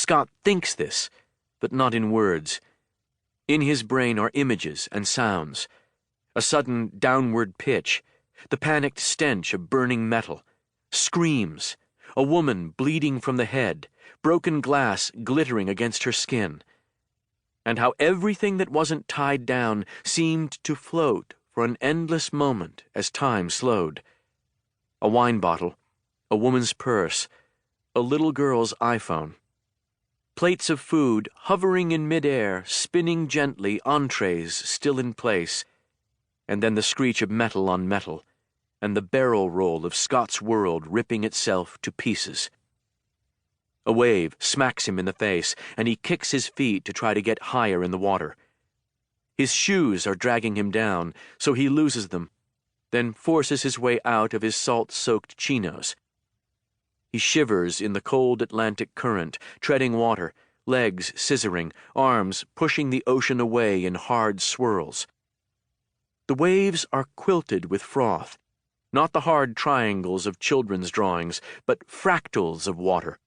Scott thinks this, but not in words. In his brain are images and sounds. A sudden downward pitch, the panicked stench of burning metal, screams, a woman bleeding from the head, broken glass glittering against her skin, and how everything that wasn't tied down seemed to float for an endless moment as time slowed. A wine bottle, a woman's purse, a little girl's iPhone. Plates of food hovering in midair, spinning gently, entrees still in place, and then the screech of metal on metal, and the barrel roll of Scott's world ripping itself to pieces. A wave smacks him in the face, and he kicks his feet to try to get higher in the water. His shoes are dragging him down, so he loses them, then forces his way out of his salt-soaked chinos. He shivers in the cold Atlantic current, treading water, legs scissoring, arms pushing the ocean away in hard swirls. The waves are quilted with froth, not the hard triangles of children's drawings, but fractals of water,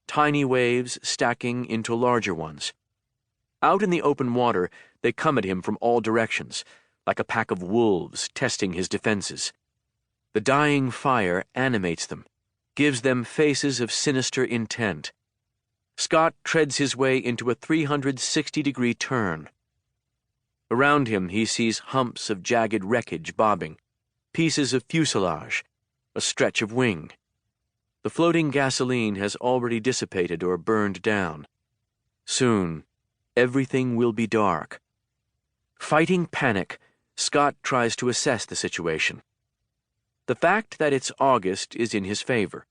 tiny waves stacking into larger ones. Out in the open water, they come at him from all directions, like a pack of wolves testing his defenses. The dying fire animates them, gives them faces of sinister intent. Scott treads his way into a 360-degree turn. Around him he sees humps of jagged wreckage bobbing, pieces of fuselage, a stretch of wing. The floating gasoline has already dissipated or burned down. Soon, everything will be dark. Fighting panic, Scott tries to assess the situation. The fact that it's August is in his favor.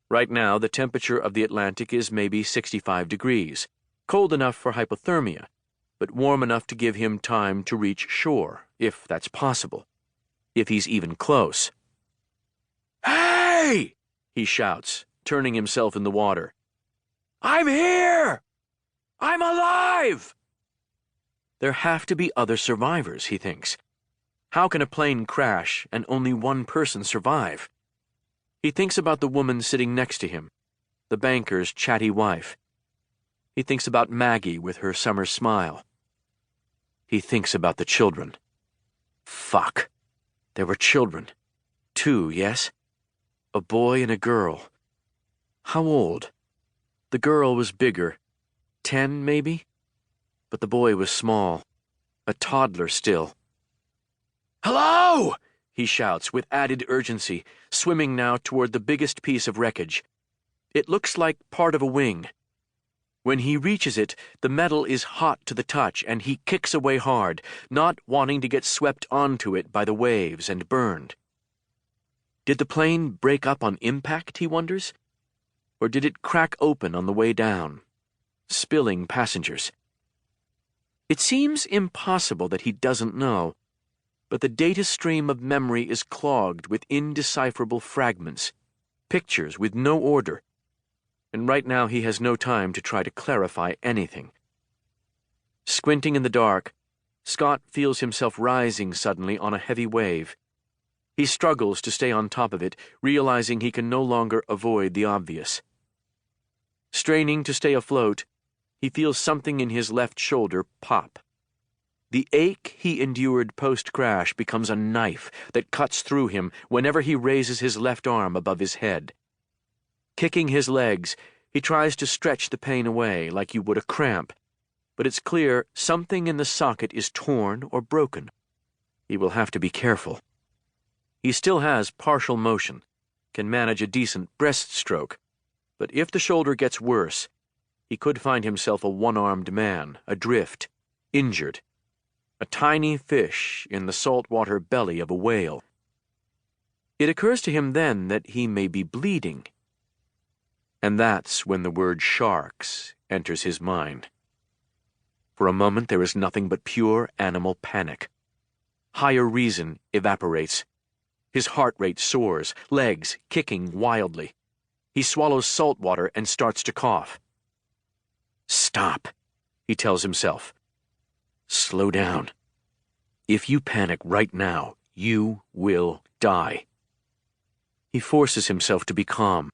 Right now, the temperature of the Atlantic is maybe 65 degrees, cold enough for hypothermia, but warm enough to give him time to reach shore, if that's possible, if he's even close. "Hey!" he shouts, turning himself in the water. "I'm here! I'm alive!" There have to be other survivors, he thinks. How can a plane crash and only one person survive? He thinks about the woman sitting next to him, the banker's chatty wife. He thinks about Maggie with her summer smile. He thinks about the children. Fuck. There were children. 2, yes? A boy and a girl. How old? The girl was bigger. 10, maybe? But the boy was small. A toddler still. "Hello!" he shouts with added urgency, swimming now toward the biggest piece of wreckage. It looks like part of a wing. When he reaches it, the metal is hot to the touch, and he kicks away hard, not wanting to get swept onto it by the waves and burned. Did the plane break up on impact, he wonders? Or did it crack open on the way down, spilling passengers? It seems impossible that he doesn't know, but the data stream of memory is clogged with indecipherable fragments, pictures with no order, and right now he has no time to try to clarify anything. Squinting in the dark, Scott feels himself rising suddenly on a heavy wave. He struggles to stay on top of it, realizing he can no longer avoid the obvious. Straining to stay afloat, he feels something in his left shoulder pop. The ache he endured post-crash becomes a knife that cuts through him whenever he raises his left arm above his head. Kicking his legs, he tries to stretch the pain away like you would a cramp, but it's clear something in the socket is torn or broken. He will have to be careful. He still has partial motion, can manage a decent breaststroke, but if the shoulder gets worse, he could find himself a one-armed man, adrift, injured. A tiny fish in the saltwater belly of a whale. It occurs to him then that he may be bleeding. And that's when the word sharks enters his mind. For a moment there is nothing but pure animal panic. Higher reason evaporates. His heart rate soars, legs kicking wildly. He swallows salt water and starts to cough. "Stop," he tells himself. "Slow down. If you panic right now, you will die." He forces himself to be calm.